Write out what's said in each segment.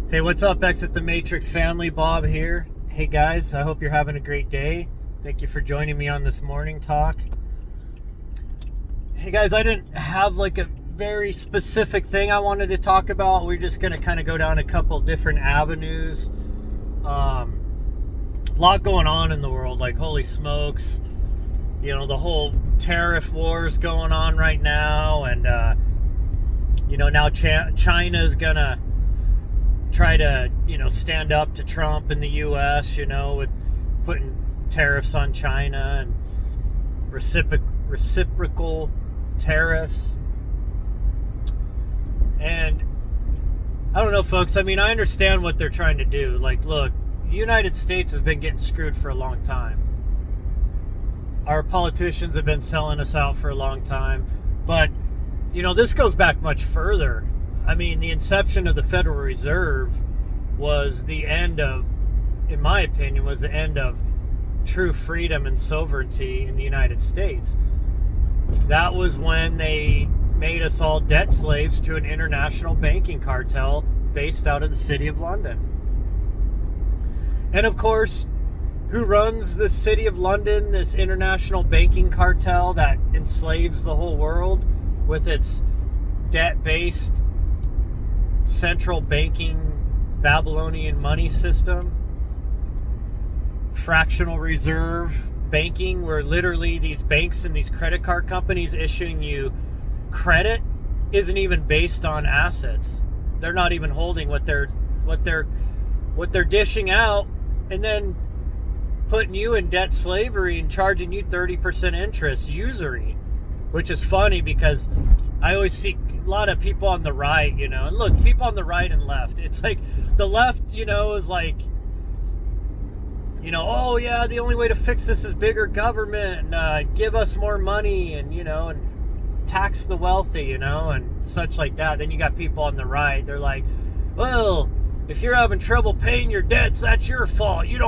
Hey, what's up, Exit the Matrix family? Bob here. Hey guys, I hope you're having a great day. Thank you for joining me on this morning talk. Hey guys, I didn't have like a very specific thing I wanted to talk about. We're just going to kind of go down a couple different avenues. A lot going on in the world, like holy smokes. You know, the whole tariff wars going on right now, and now China's going to try to, stand up to Trump in the U.S., with putting tariffs on China and reciprocal tariffs. And I don't know, folks. I mean, I understand what they're trying to do. Like, look, the United States has been getting screwed for a long time. Our politicians have been selling us out for a long time. But, this goes back much further. I mean, the inception of the Federal Reserve was the end of, in my opinion, was the end of true freedom and sovereignty in the United States. That was when they made us all debt slaves to an international banking cartel based out of the city of London. And of course, who runs the city of London, this international banking cartel that enslaves the whole world with its debt-based central banking Babylonian money system? Fractional reserve banking, where literally these banks and these credit card companies issuing you credit isn't even based on assets. They're not even holding what they're dishing out, and then putting you in debt slavery and charging you 30% interest, usury, which is funny because I always see a lot of people on the right, and look, people on the right and left. It's like the left, is like, oh yeah, the only way to fix this is bigger government, and give us more money, and, and tax the wealthy, and such like that. Then you got people on the right. They're like, well, if you're having trouble paying your debts, that's your fault. You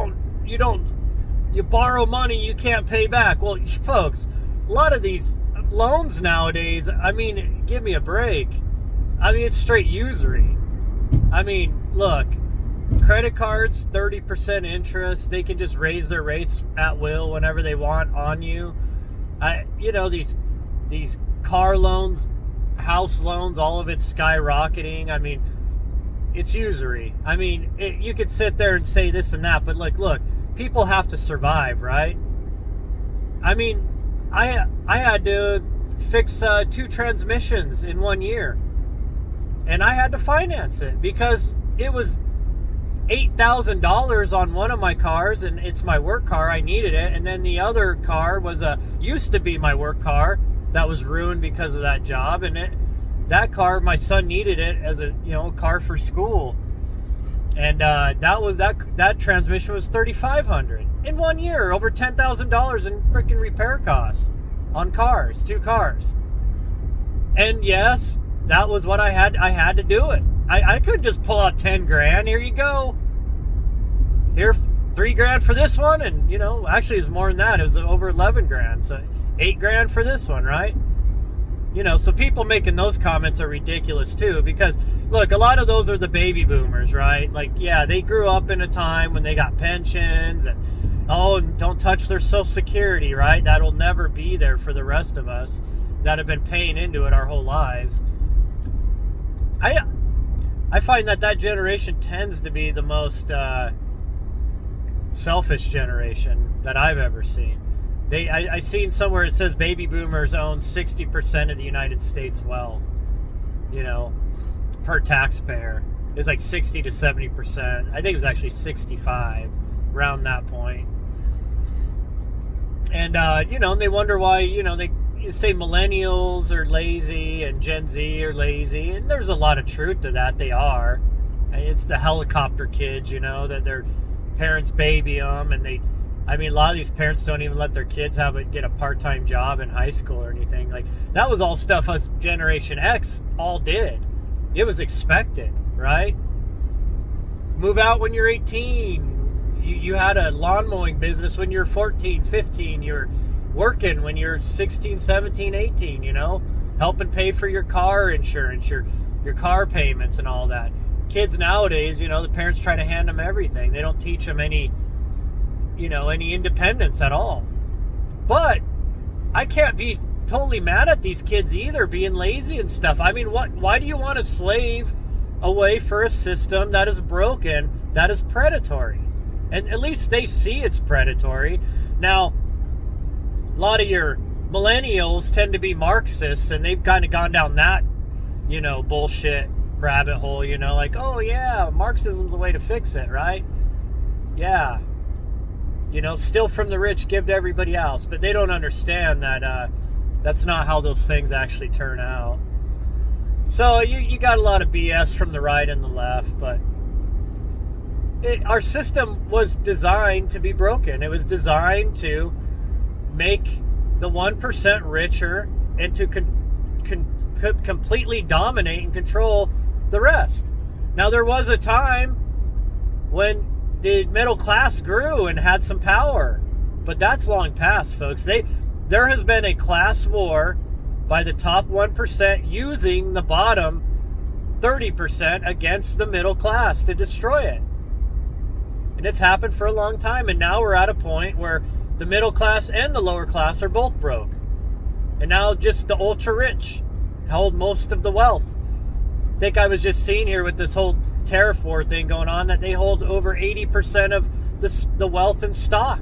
borrow money you can't pay back. Well, folks, a lot of these loans nowadays, I mean, give me a break. I mean, it's straight usury. I mean, look, credit cards, 30% interest. They can just raise their rates at will whenever they want on you. These car loans, house loans, all of it's skyrocketing. I mean, it's usury. I mean, you could sit there and say this and that, but look, people have to survive, right? I mean, I had to fix 2 transmissions in 1 year, and I had to finance it because it was $8,000 on one of my cars, and it's my work car. I needed it, and then the other car was used to be my work car that was ruined because of that job, and that car, my son needed it as a car for school, and that transmission was $3,500 in 1 year, over $10,000 in freaking repair costs on cars, 2 cars. And yes, that was what I had to do it. I couldn't just pull out 10 grand. Here you go. Here, 3 grand for this one, and actually it was more than that. It was over 11 grand. So 8 grand for this one, right? So people making those comments are ridiculous too, because look, a lot of those are the baby boomers, right? Like, yeah, they grew up in a time when they got pensions and don't touch their Social Security, right? That'll never be there for the rest of us that have been paying into it our whole lives. I find that generation tends to be the most selfish generation that I've ever seen. I seen somewhere it says baby boomers own 60% of the United States wealth, per taxpayer. It's like 60 to 70%. I think it was actually 65, around that point. And, and they wonder why, you say millennials are lazy and Gen Z are lazy. And there's a lot of truth to that. They are. It's the helicopter kids, that their parents baby them, and a lot of these parents don't even let their kids get a part-time job in high school or anything. Like, that was all stuff us Generation X all did. It was expected, right? Move out when you're 18. You had a lawn mowing business when you're 14, 15. You're working when you're 16, 17, 18, helping pay for your car insurance, your car payments and all that. kids nowadays, the parents try to hand them everything. They don't teach them any independence at all. But I can't be totally mad at these kids either, being lazy and stuff. I mean, why do you want to slave away for a system that is broken, that is predatory? And at least they see it's predatory. Now, a lot of your millennials tend to be Marxists, and they've kind of gone down that, bullshit rabbit hole, like, oh yeah, Marxism's the way to fix it, right? Yeah. Steal from the rich, give to everybody else. But they don't understand that that's not how those things actually turn out. So you got a lot of BS from the right and the left, but our system was designed to be broken. It was designed to make the 1% richer and to completely dominate and control the rest. Now, there was a time when the middle class grew and had some power, but that's long past, folks. There has been a class war by the top 1% using the bottom 30% against the middle class to destroy it. And it's happened for a long time, and now we're at a point where the middle class and the lower class are both broke. And now just the ultra rich hold most of the wealth. I think I was just seeing here with this whole tariff war thing going on that they hold over 80% of the wealth in stock.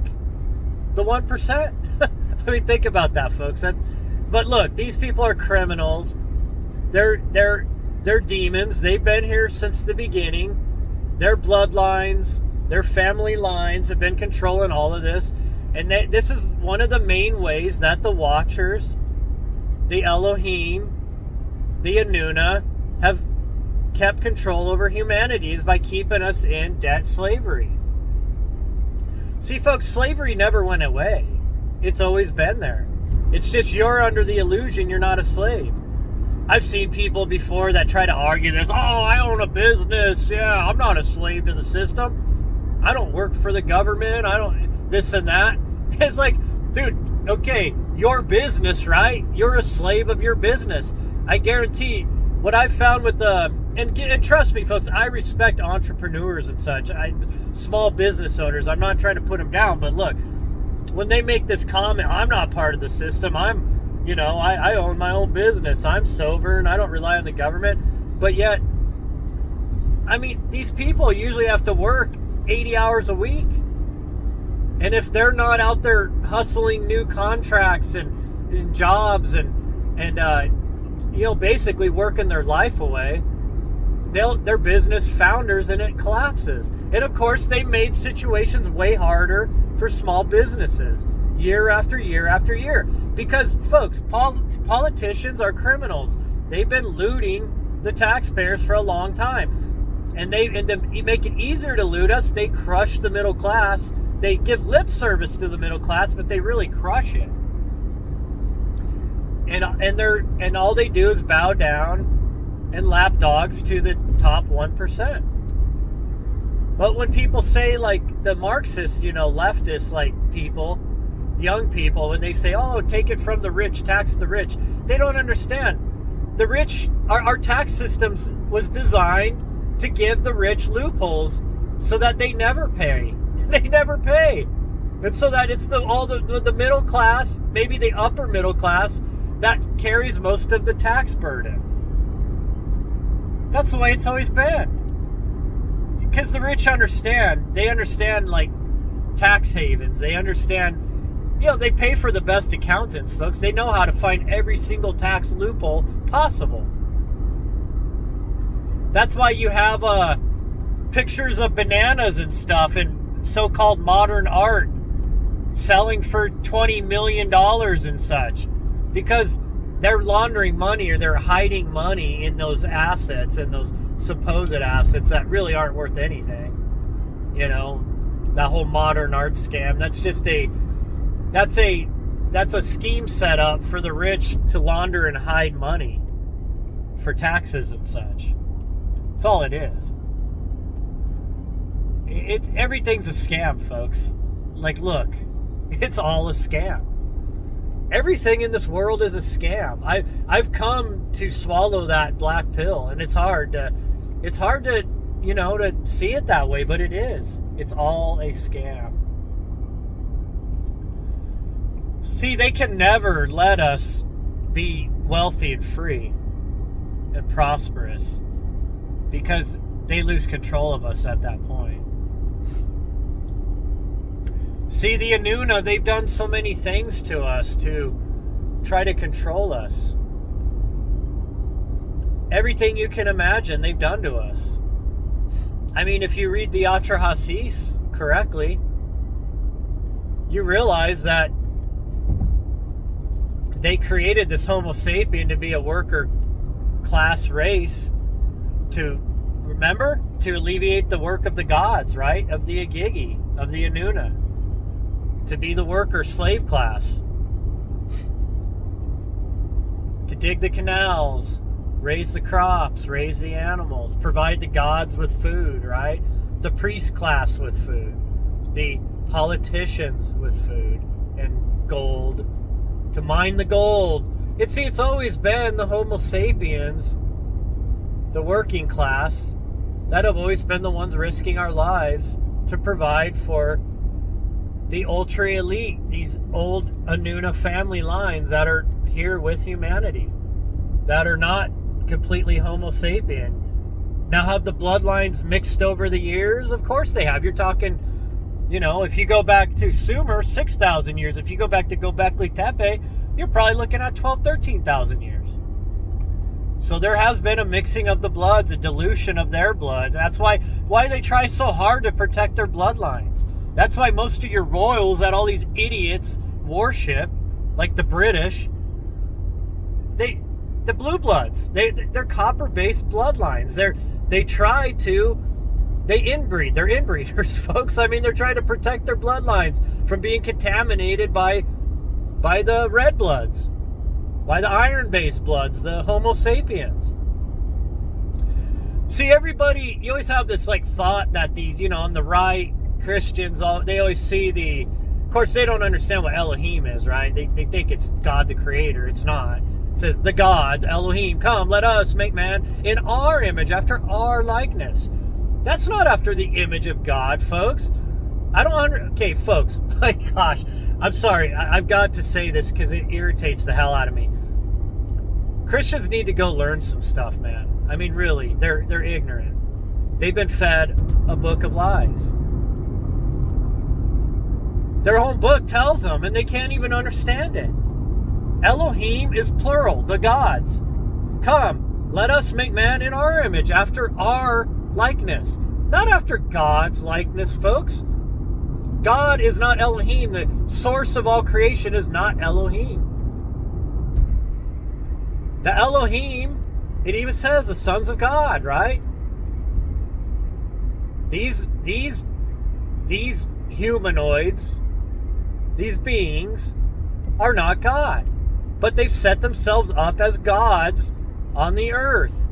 The 1%. I mean, think about that, folks. But look, these people are criminals. They're demons. They've been here since the beginning. Their bloodlines, their family lines have been controlling all of this. And this is one of the main ways that the Watchers, the Elohim, the Anunna have kept control over humanity, is by keeping us in debt slavery. See, folks, slavery never went away. It's always been there. It's just you're under the illusion you're not a slave. I've seen people before that try to argue this. Oh, I own a business. Yeah, I'm not a slave to the system. I don't work for the government. I don't this and that. It's like, dude, okay, your business, right? You're a slave of your business. I guarantee what I've found with and trust me, folks, I respect entrepreneurs and such. Small business owners. I'm not trying to put them down, but look, when they make this comment, I'm not part of the system. I own my own business. I'm sovereign. I don't rely on the government. But yet, I mean, these people usually have to work 80 hours a week. And if they're not out there hustling new contracts and jobs and basically working their life away, they're business founders and it collapses. And of course, they made situations way harder for small businesses year after year after year. Because, folks, politicians are criminals. They've been looting the taxpayers for a long time. And to make it easier to loot us, they crush the middle class. They give lip service to the middle class, but they really crush it. And all they do is bow down and lap dogs to the top 1%. But when people say, like, the Marxists, leftists, like, people, young people, when they say, oh, take it from the rich, tax the rich, they don't understand. The rich, our tax systems was designed to give the rich loopholes so that they never pay. They never pay. And so that it's the middle class, maybe the upper middle class, that carries most of the tax burden. That's the way it's always been. Because the rich understand. They understand, like, tax havens. They understand, they pay for the best accountants, folks. They know how to find every single tax loophole possible. That's why you have pictures of bananas and stuff and so-called modern art selling for $20 million and such, because they're laundering money or they're hiding money in those assets and those supposed assets that really aren't worth anything. That whole modern art scam, that's a scheme set up for the rich to launder and hide money for taxes and such. That's all it is. Everything's a scam, folks. Like, look, it's all a scam. Everything in this world is a scam. I've come to swallow that black pill, and it's hard to to see it that way, but it is. It's all a scam. See, they can never let us be wealthy and free and prosperous because they lose control of us at that point. See, the Anunna, they've done so many things to us to try to control us. Everything you can imagine, they've done to us. I mean, if you read the Atra Hasis correctly, you realize that they created this Homo sapien to be a worker class race to alleviate the work of the gods, right? Of the Agigi, of the Anunna. To be the worker slave class. To dig the canals, raise the crops, raise the animals, provide the gods with food, right? The priest class with food. The politicians with food and gold. To mine the gold. It's always been the Homo sapiens, the working class, that have always been the ones risking our lives to provide for the ultra elite, these old Anunna family lines that are here with humanity, that are not completely Homo sapien. Now, have the bloodlines mixed over the years? Of course they have. You're talking, if you go back to Sumer, 6,000 years. If you go back to Göbekli Tepe, you're probably looking at 12, 13,000 years. So there has been a mixing of the bloods, a dilution of their blood. That's why they try so hard to protect their bloodlines. That's why most of your royals that all these idiots worship, like the British, the blue bloods, they're copper-based bloodlines. They inbreed. They're inbreeders, folks. I mean, they're trying to protect their bloodlines from being contaminated by the red bloods, by the iron-based bloods, the Homo sapiens. See, everybody, you always have this thought that these, on the right, Christians, they always see of course, they don't understand what Elohim is, right? They think it's God the Creator. It's not. It says, the gods, Elohim, come, let us make man in our image, after our likeness. That's not after the image of God, folks. Okay, folks, my gosh, I'm sorry. I've got to say this because it irritates the hell out of me. Christians need to go learn some stuff, man. I mean, really, they're ignorant. They've been fed a book of lies. Their own book tells them, and they can't even understand it. Elohim is plural, the gods. Come, let us make man in our image, after our likeness. Not after God's likeness, folks. God is not Elohim. The source of all creation is not Elohim. The Elohim, it even says the sons of God, right? These humanoids, these beings, are not God. But they've set themselves up as gods on the earth.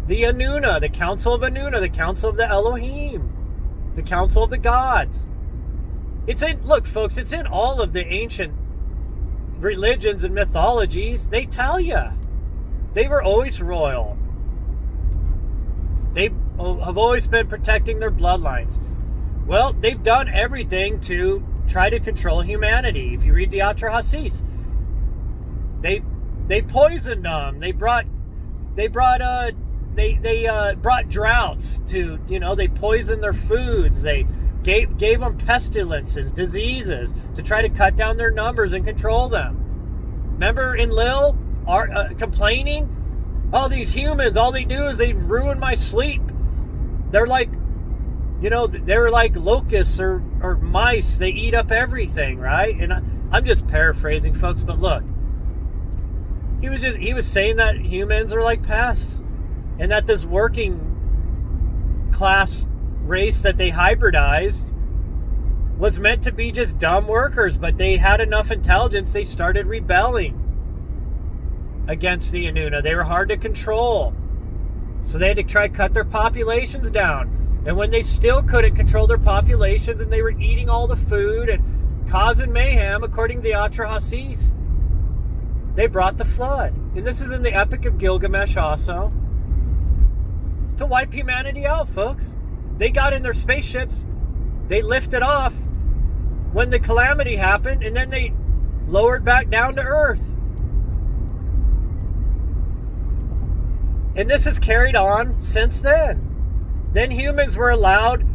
The Anunna, the Council of Anunna, the Council of the Elohim, the Council of the Gods. Look, folks, it's in all of the ancient religions and mythologies. They tell you. They were always royal. They have always been protecting their bloodlines. Well, they've done everything to try to control humanity. If you read the Atra Hasis, they poisoned them. They brought droughts to, they poisoned their foods. They gave them pestilences, diseases, to try to cut down their numbers and control them. Remember in Lil, complaining? Oh, these humans, all they do is they ruin my sleep. They're like, they're like locusts or mice. They eat up everything, right? And I'm just paraphrasing, folks, but look. He was saying that humans are like pests, and that this working class race that they hybridized was meant to be just dumb workers, but they had enough intelligence, they started rebelling against the Anunna. They were hard to control, so they had to try to cut their populations down. And when they still couldn't control their populations and they were eating all the food and causing mayhem, according to the Atra Hasis, they brought the flood. And this is in the Epic of Gilgamesh also. to wipe humanity out, folks. They got in their spaceships, they lifted off when the calamity happened, and then they lowered back down to Earth. And this has carried on since then. Then humans were allowed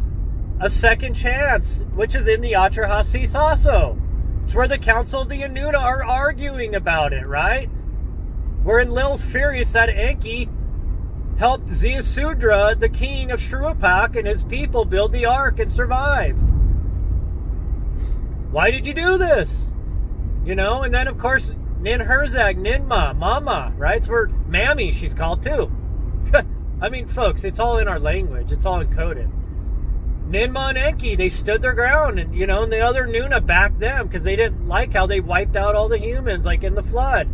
a second chance, which is in the Atrahasis also. It's where the Council of the Anunna are arguing about it, right? Wherein Lil's furious that Enki helped Zeusudra, the king of Shruapak, and his people build the ark and survive. Why did you do this? You know, and then of course Ninhursag, Ninma, Mama, right? It's where Mammy she's called too. I mean, folks, it's all in our language. It's all encoded. Ninma and Enki, they stood their ground, and you know, and the other Nuna backed them because they didn't like how they wiped out all the humans, like in the flood.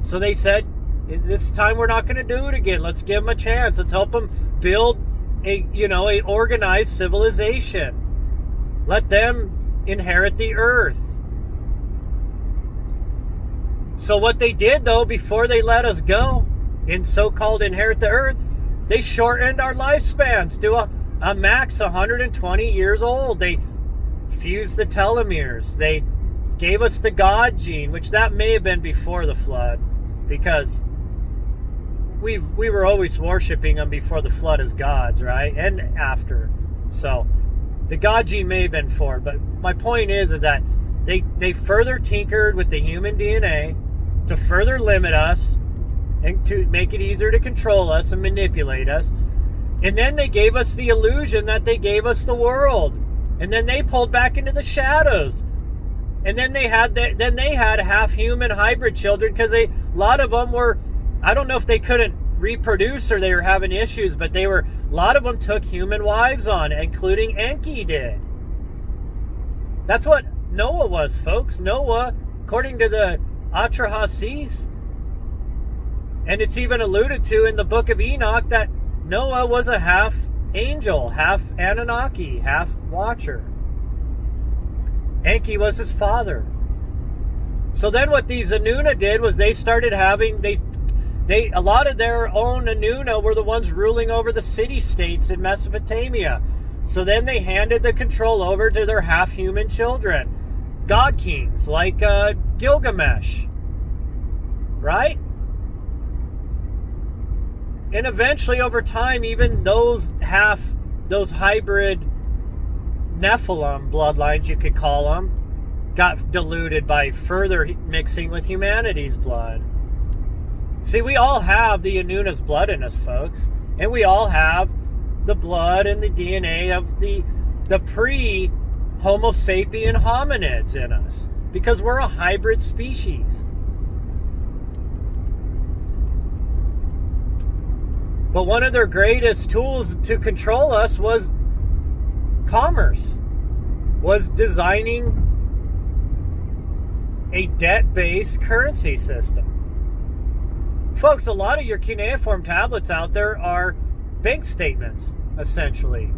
So they said, this time we're not going to do it again. Let's give them a chance. Let's help them build a organized civilization. Let them inherit the earth. So what they did, though, before they let us go in so-called inherit the earth, they shortened our lifespans to a max 120 years old. They fused the telomeres. They gave us the God gene, which that may have been before the flood, because we were always worshiping them before the flood as gods, right? And after. So the God gene may have been for, but my point is that they further tinkered with the human DNA to further limit us and to make it easier to control us and manipulate us. And then they gave us the illusion that they gave us the world. And then they pulled back into the shadows. And then they had half human hybrid children, because a lot of them were, I don't know if they couldn't reproduce or they were having issues, but a lot of them took human wives on, including Enki did. That's what Noah was, folks. Noah, according to the Atrahasis, and it's even alluded to in the book of Enoch, that Noah was a half angel, half Anunnaki, half watcher. Enki was his father. So then what these Anunna did was they started having, a lot of their own Anunna were the ones ruling over the city-states in Mesopotamia. So then they handed the control over to their half-human children, god kings like Gilgamesh, right? And eventually, over time, even those hybrid Nephilim bloodlines, you could call them, got diluted by further mixing with humanity's blood. See, we all have the Anunna's blood in us, folks. And we all have the blood and the DNA of the pre-Homo sapien hominids in us, because we're a hybrid species. But one of their greatest tools to control us was commerce, was designing a debt-based currency system. Folks, a lot of your cuneiform tablets out there are bank statements, essentially.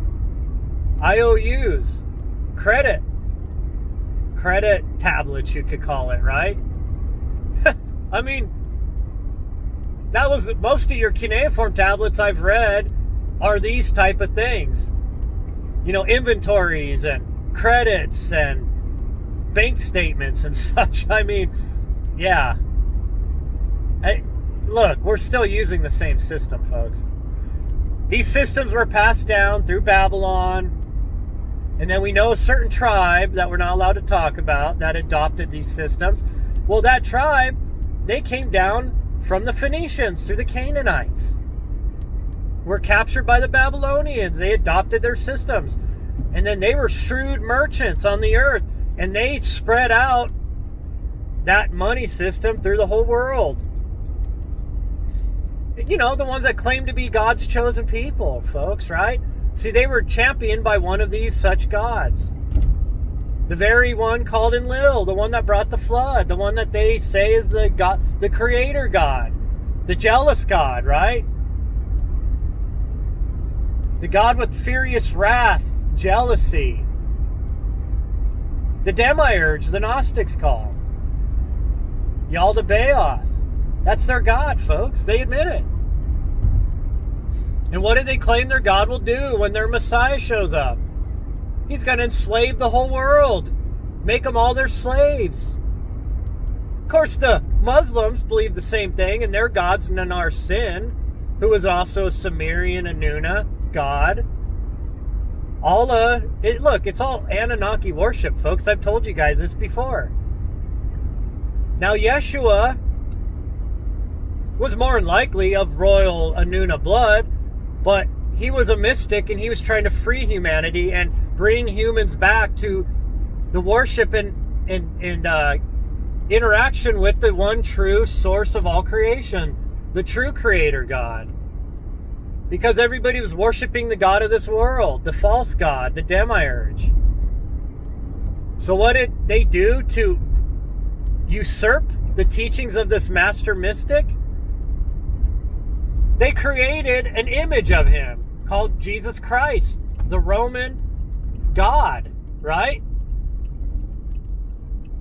IOUs, credit tablets, you could call it, right? I mean, that was most of your cuneiform tablets I've read are these type of things. You know, inventories and credits and bank statements and such. I mean, yeah. Look, we're still using the same system, folks. These systems were passed down through Babylon. And then we know a certain tribe that we're not allowed to talk about that adopted these systems. Well, that tribe, they came down from the Phoenicians through the Canaanites. Were captured by the Babylonians. They adopted their systems. And then they were shrewd merchants on the earth. And they spread out that money system through the whole world. You know, the ones that claim to be God's chosen people, folks, right? See, they were championed by one of these such gods. The very one called Enlil, the one that brought the flood, the one that they say is the God, the creator God, the jealous God, right? The God with furious wrath, jealousy. The Demiurge, the Gnostics call. Yaldabaoth. That's their God, folks. They admit it. And what do they claim their God will do when their Messiah shows up? He's going to enslave the whole world. Make them all their slaves. Of course, the Muslims believe the same thing, and their god's Nanar Sin, who was also a Sumerian Anunna god. Look, it's all Anunnaki worship, folks. I've told you guys this before. Now, Yeshua was more than likely of royal Anunna blood, but he was a mystic, and he was trying to free humanity and bring humans back to the worship and interaction with the one true source of all creation, the true creator God. Because everybody was worshiping the God of this world, the false God, the Demiurge. So what did they do to usurp the teachings of this master mystic? They created an image of him called Jesus Christ, the Roman God, right?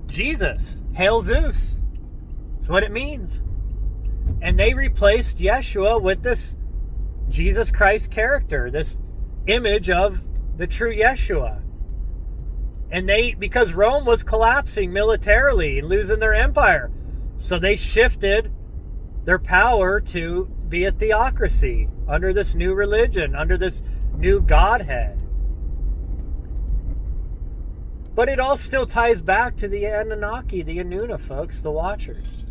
Jesus, hail Zeus. That's what it means. And they replaced Yeshua with this Jesus Christ character, this image of the true Yeshua. And because Rome was collapsing militarily and losing their empire, so they shifted their power to be a theocracy under this new religion, under this new Godhead. But it all still ties back to the Anunnaki, the Anunna, folks, the Watchers.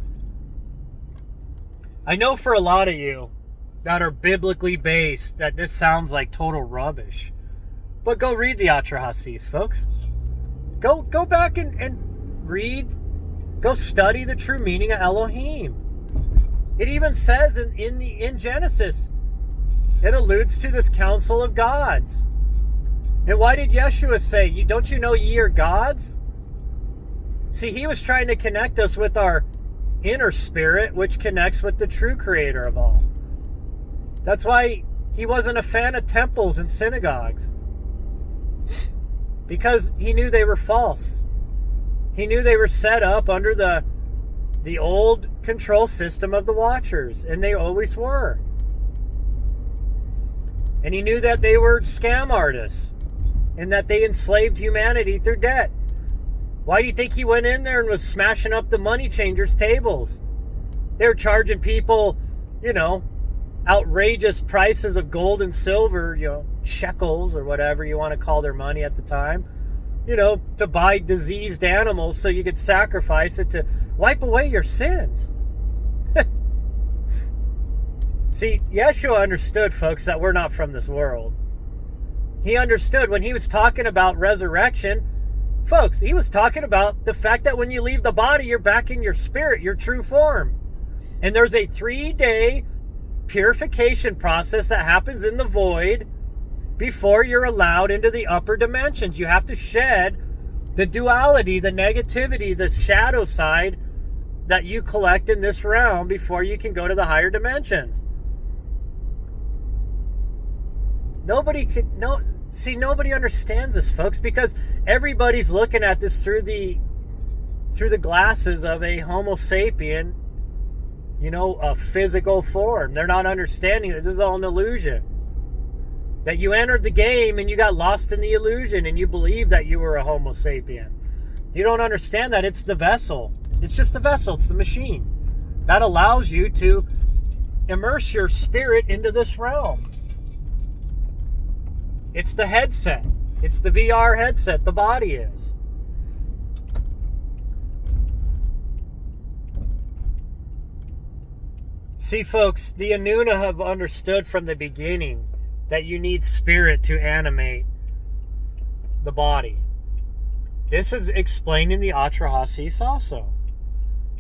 I know for a lot of you that are biblically based that this sounds like total rubbish. But go read the Atrahasis, folks. Go back and read, go study the true meaning of Elohim. It even says in Genesis, it alludes to this council of gods. And why did Yeshua say, don't you know ye are gods? See, he was trying to connect us with our inner spirit, which connects with the true creator of all. That's why he wasn't a fan of temples and synagogues. Because he knew they were false. He knew they were set up under the old control system of the Watchers, and they always were. And he knew that they were scam artists, and that they enslaved humanity through debt. Why do you think he went in there and was smashing up the money changers' tables? They were charging people, outrageous prices of gold and silver, shekels or whatever you want to call their money at the time, to buy diseased animals so you could sacrifice it to wipe away your sins. See, Yeshua understood, folks, that we're not from this world. He understood when he was talking about resurrection, folks, he was talking about the fact that when you leave the body, you're back in your spirit, your true form. And there's a 3-day purification process that happens in the void before you're allowed into the upper dimensions. You have to shed the duality, the negativity, the shadow side that you collect in this realm before you can go to the higher dimensions. Nobody understands this, folks, because everybody's looking at this through the glasses of a Homo sapien, a physical form. They're not understanding that this is all an illusion. That you entered the game and you got lost in the illusion and you believed that you were a Homo sapien. You don't understand that it's the vessel. It's just the vessel. It's the machine that allows you to immerse your spirit into this realm. It's the headset. It's the VR headset. The body is. See, folks, the Anunna have understood from the beginning that you need spirit to animate the body. This is explained in the Atrahasis also,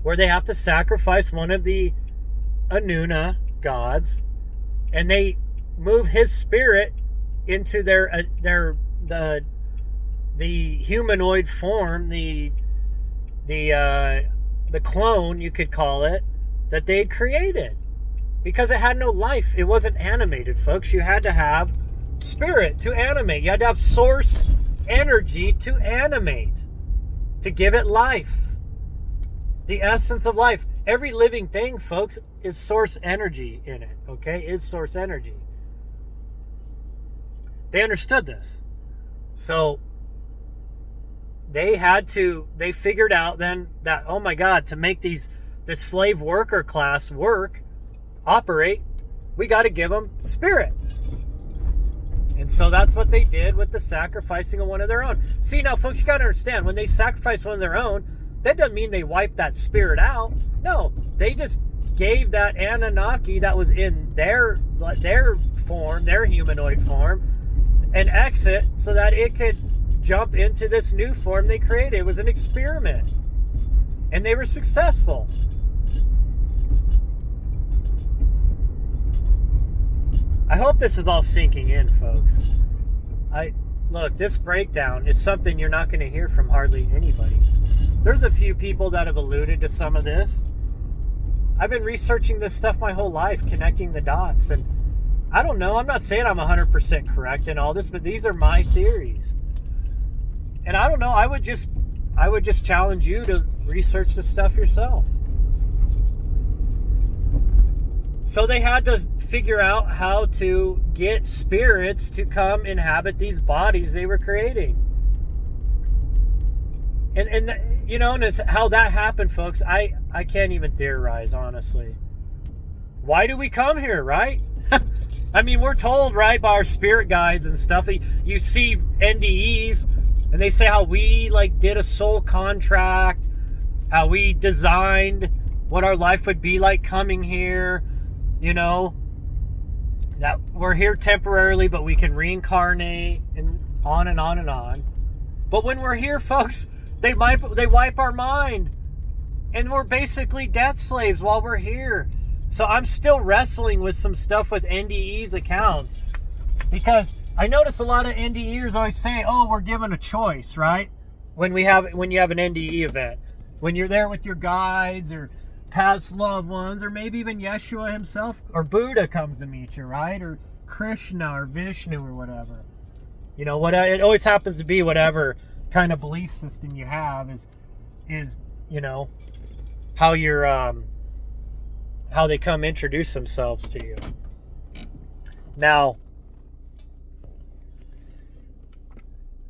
where they have to sacrifice one of the Anunna gods, and they move his spirit into the humanoid form, the clone, you could call it, that they'd created, because it had no life. It wasn't animated, folks. You had to have spirit to animate. You had to have source energy to animate, to give it life, the essence of life. Every living thing, folks, is source energy in it, okay? Is source energy. They understood this. So they figured out then that, oh my God, to make this slave worker class operate, we got to give them spirit. And so that's what they did with the sacrificing of one of their own. See, now, folks, you got to understand, when they sacrifice one of their own, that doesn't mean they wipe that spirit out. No, they just gave that Anunnaki that was in their form, their humanoid form, an exit so that it could jump into this new form they created. It was an experiment. And they were successful. I hope this is all sinking in, folks. Look, this breakdown is something you're not going to hear from hardly anybody. There's a few people that have alluded to some of this. I've been researching this stuff my whole life, connecting the dots, and I don't know. I'm not saying I'm 100% correct in all this, but these are my theories. And I don't know. I would just challenge you to research this stuff yourself. So they had to figure out how to get spirits to come inhabit these bodies they were creating. And you know, and how that happened, folks, I can't even theorize, honestly. Why do we come here, right? I mean, we're told, right, by our spirit guides and stuff. You see NDEs, and they say how we, did a soul contract, how we designed what our life would be like coming here. You know, that we're here temporarily, but we can reincarnate, and on and on and on. But when we're here, folks, they wipe our mind, and we're basically death slaves while we're here. So I'm still wrestling with some stuff with NDE's accounts, because I notice a lot of NDEers always say, "Oh, we're given a choice," right? When you have an NDE event, when you're there with your guides or past loved ones, or maybe even Yeshua himself or Buddha comes to meet you, right? Or Krishna or Vishnu or whatever. You know, it always happens to be whatever kind of belief system you have is you know, how how they come introduce themselves to you. Now,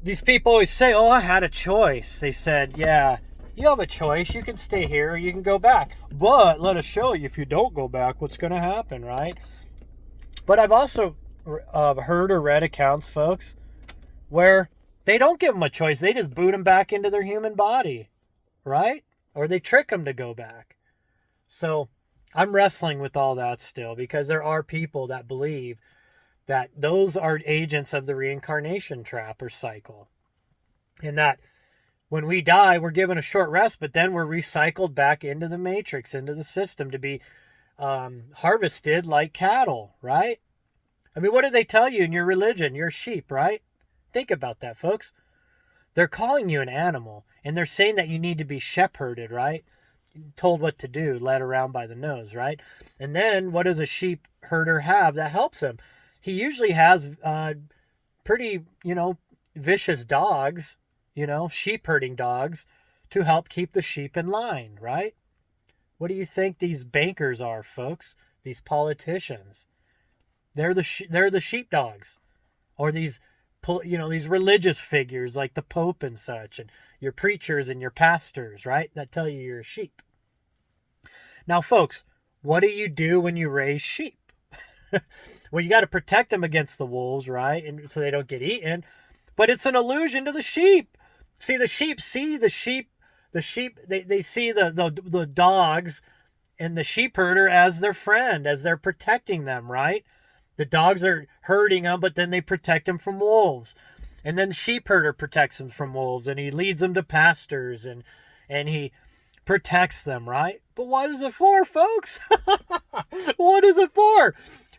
these people always say, "Oh, I had a choice." They said, "Yeah, you have a choice. You can stay here or you can go back. But let us show you, if you don't go back, what's going to happen," right? But I've also heard or read accounts, folks, where they don't give them a choice. They just boot them back into their human body, right? Or they trick them to go back. So I'm wrestling with all that still, because there are people that believe that those are agents of the reincarnation trap or cycle. And that when we die, we're given a short rest, but then we're recycled back into the matrix, into the system, to be harvested like cattle, right? I mean, what do they tell you in your religion? You're a sheep, right? Think about that, folks. They're calling you an animal, and they're saying that you need to be shepherded, right? Told what to do, led around by the nose, right? And then what does a sheep herder have that helps him? He usually has pretty, vicious dogs, sheep herding dogs, to help keep the sheep in line, right? What do you think these bankers are, folks? These politicians. They're the sheepdogs, or these religious figures like the Pope and such, and your preachers and your pastors, right? That tell you you're a sheep. Now, folks, what do you do when you raise sheep? Well, you got to protect them against the wolves, right? And so they don't get eaten. But it's an illusion to the sheep. See, the sheep see they see the dogs and the sheep herder as their friend, as they're protecting them, right? The dogs are herding them, but then they protect them from wolves. And then the sheep herder protects them from wolves, and he leads them to pastures, and he protects them, right? But what is it for, folks? What is it for?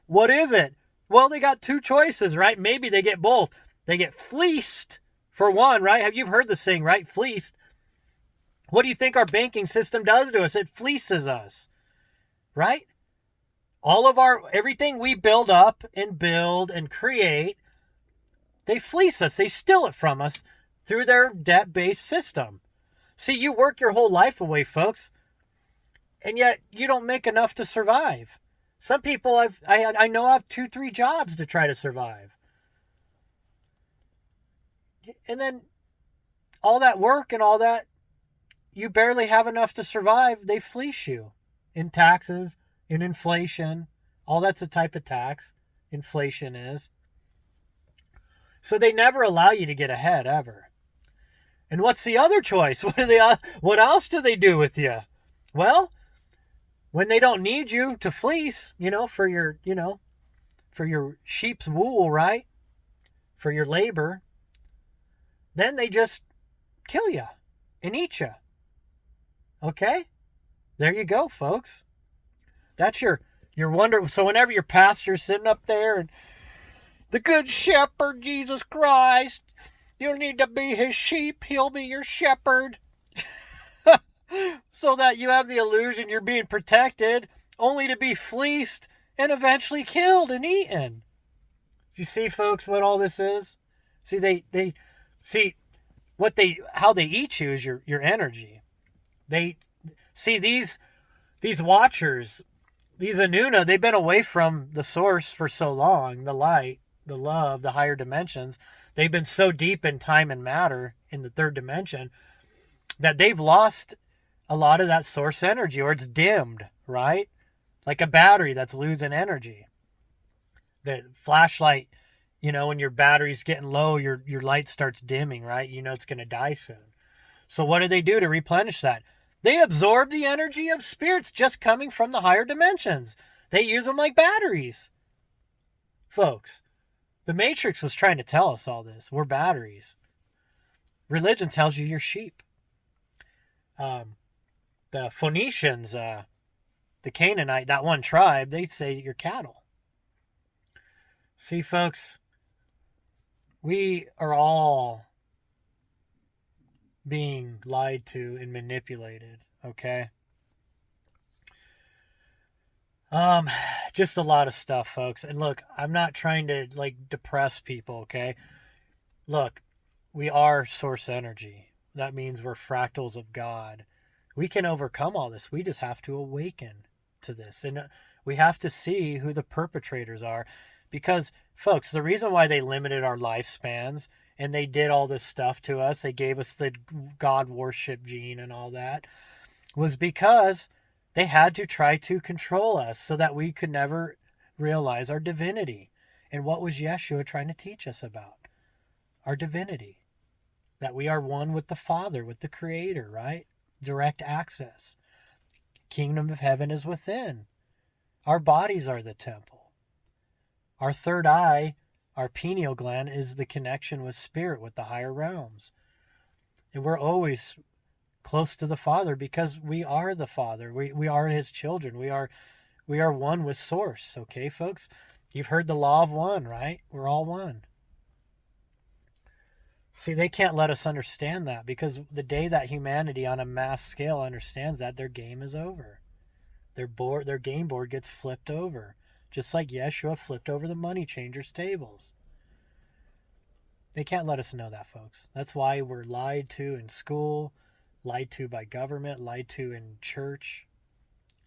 What is it? Well, they got two choices, right? Maybe they get both. They get fleeced, for one, right? You've heard the saying, right? Fleeced. What do you think our banking system does to us? It fleeces us, right? Everything we build up and build and create, they fleece us. They steal it from us through their debt-based system. See, you work your whole life away, folks, and yet you don't make enough to survive. Some people I know have 2-3 jobs to try to survive. And then all that work and all that, you barely have enough to survive. They fleece you in taxes, in inflation. All that's a type of tax. Inflation is. So they never allow you to get ahead ever. And what's the other choice? What else do they do with you? Well, when they don't need you to fleece, for your sheep's wool, right? For your labor, then they just kill you and eat you. Okay? There you go, folks. That's your wonder. So whenever your pastor's sitting up there and the good shepherd, Jesus Christ, you need to be his sheep, he'll be your shepherd. So that you have the illusion you're being protected, only to be fleeced and eventually killed and eaten. You see, folks, what all this is? See, they see how they eat you is your energy. They see these watchers, these Anunna, they've been away from the source for so long, the light, the love, the higher dimensions. They've been so deep in time and matter in the third dimension that they've lost a lot of that source energy, or it's dimmed, right? Like a battery that's losing energy. The flashlight, when your battery's getting low, your light starts dimming, right? It's going to die soon. So what do they do to replenish that? They absorb the energy of spirits just coming from the higher dimensions. They use them like batteries. Folks, the Matrix was trying to tell us all this. We're batteries. Religion tells you you're sheep. The Phoenicians, the Canaanite, that one tribe, they'd say you're cattle. See, folks, we are all being lied to and manipulated, okay? Just a lot of stuff, folks. And look, I'm not trying to depress people, okay? Look, we are source energy. That means we're fractals of God. We can overcome all this. We just have to awaken to this. And we have to see who the perpetrators are. Because, folks, the reason why they limited our lifespans and they did all this stuff to us, they gave us the God worship gene and all that, was because they had to try to control us so that we could never realize our divinity. And what was Yeshua trying to teach us about? Our divinity. That we are one with the Father, with the Creator, right? Direct access. Kingdom of heaven is within. Our bodies are the temple. Our third eye, our pineal gland, is the connection with spirit, with the higher realms. And we're always close to the Father because we are the Father. We are his children. We are one with source. Okay, folks? You've heard the law of one, right? We're all one. See, they can't let us understand that because the day that humanity on a mass scale understands that, their game is over. Their game board gets flipped over. Just like Yeshua flipped over the money changers' tables. They can't let us know that, folks. That's why we're lied to in school, lied to by government, lied to in church,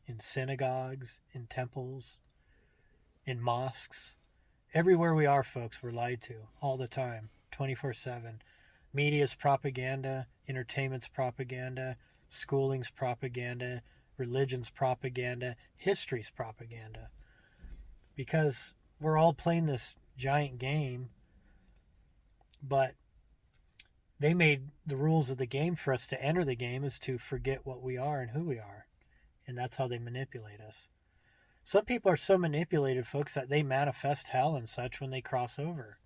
in synagogues, in temples, in mosques. Everywhere we are, folks, we're lied to all the time, 24/7. Media's propaganda, entertainment's propaganda, schooling's propaganda, religion's propaganda, history's propaganda. Because we're all playing this giant game, but they made the rules of the game for us to enter the game is to forget what we are and who we are. And that's how they manipulate us. Some people are so manipulated, folks, that they manifest hell and such when they cross over.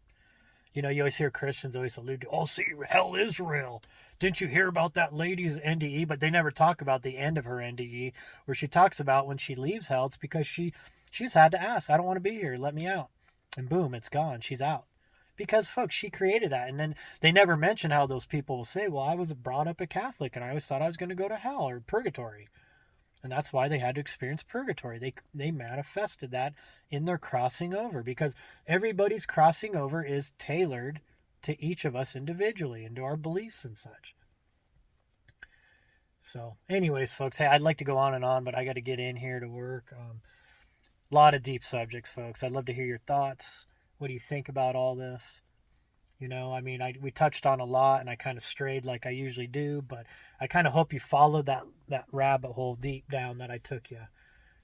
You always hear Christians always allude to, oh, see, hell is real. Didn't you hear about that lady's NDE? But they never talk about the end of her NDE, where she talks about when she leaves hell, it's because she's had to ask, I don't want to be here, let me out. And boom, it's gone. She's out. Because, folks, she created that. And then they never mention how those people will say, well, I was brought up a Catholic, and I always thought I was going to go to hell or purgatory. And that's why they had to experience purgatory. They manifested that in their crossing over, because everybody's crossing over is tailored to each of us individually and to our beliefs and such. So anyways, folks, hey, I'd like to go on and on, but I got to get in here to work. A lot of deep subjects, folks. I'd love to hear your thoughts. What do you think about all this? You know, I mean, we touched on a lot, and I kind of strayed like I usually do, but I kind of hope you followed that rabbit hole deep down that I took you.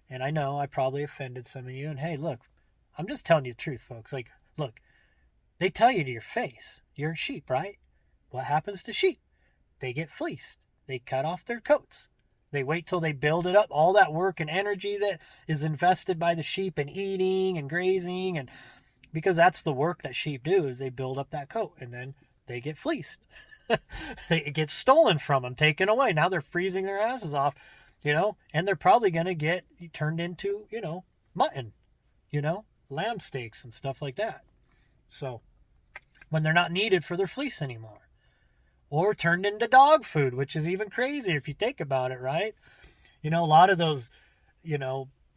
And I know I probably offended some of you. And hey, look, I'm just telling you the truth, folks. Like, look, they tell you to your face, you're a sheep, right? What happens to sheep? They get fleeced. They cut off their coats. They wait till they build it up. All that work and energy that is invested by the sheep in eating and grazing, and because that's the work that sheep do, is they build up that coat and then they get fleeced. It gets stolen from them, taken away. Now they're freezing their asses off, and they're probably going to get turned into, mutton, lamb steaks and stuff like that. So when they're not needed for their fleece anymore, or turned into dog food, which is even crazier if you think about it, right? A lot of those,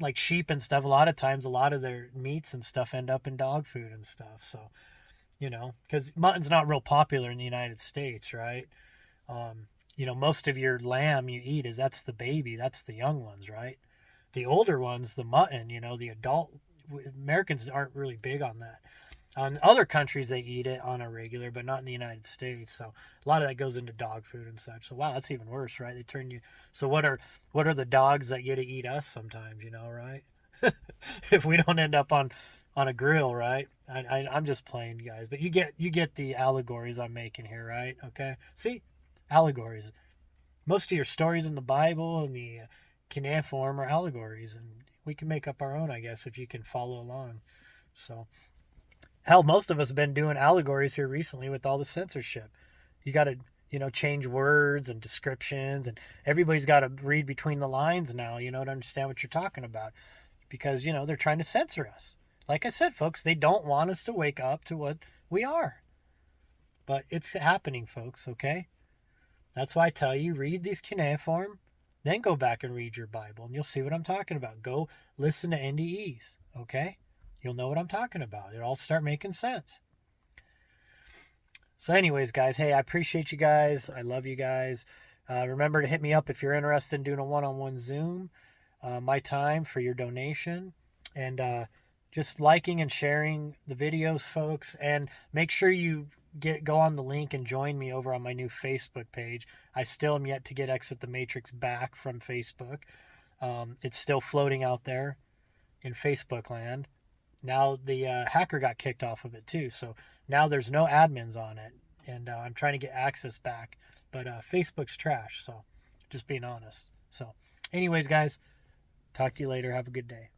like sheep and stuff, a lot of times, a lot of their meats and stuff end up in dog food and stuff. So, because mutton's not real popular in the United States, right? Most of your lamb you eat that's the baby, that's the young ones, right? The older ones, the mutton, the adult, Americans aren't really big on that. On other countries, they eat it on a regular, but not in the United States. So a lot of that goes into dog food and such. So wow, that's even worse, right? They turn you. So what are the dogs that get to eat us sometimes? Right? If we don't end up on a grill, right? I'm just playing, guys, but you get the allegories I'm making here, right? Okay, see, allegories. Most of your stories in the Bible and the cuneiform are allegories, and we can make up our own, I guess, if you can follow along. So. Hell, most of us have been doing allegories here recently with all the censorship. You got to, change words and descriptions, and everybody's got to read between the lines now, to understand what you're talking about. Because, they're trying to censor us. Like I said, folks, they don't want us to wake up to what we are. But it's happening, folks, okay? That's why I tell you, read these cuneiform, then go back and read your Bible, and you'll see what I'm talking about. Go listen to NDEs, okay? You'll know what I'm talking about. It'll all start making sense. So anyways, guys, hey, I appreciate you guys. I love you guys. Remember to hit me up if you're interested in doing a one-on-one Zoom. My time for your donation. And just liking and sharing the videos, folks. And make sure you go on the link and join me over on my new Facebook page. I still am yet to get Exit the Matrix back from Facebook. It's still floating out there in Facebook land. Now the hacker got kicked off of it too, so now there's no admins on it, and I'm trying to get access back, but Facebook's trash, so just being honest. So anyways, guys, talk to you later. Have a good day.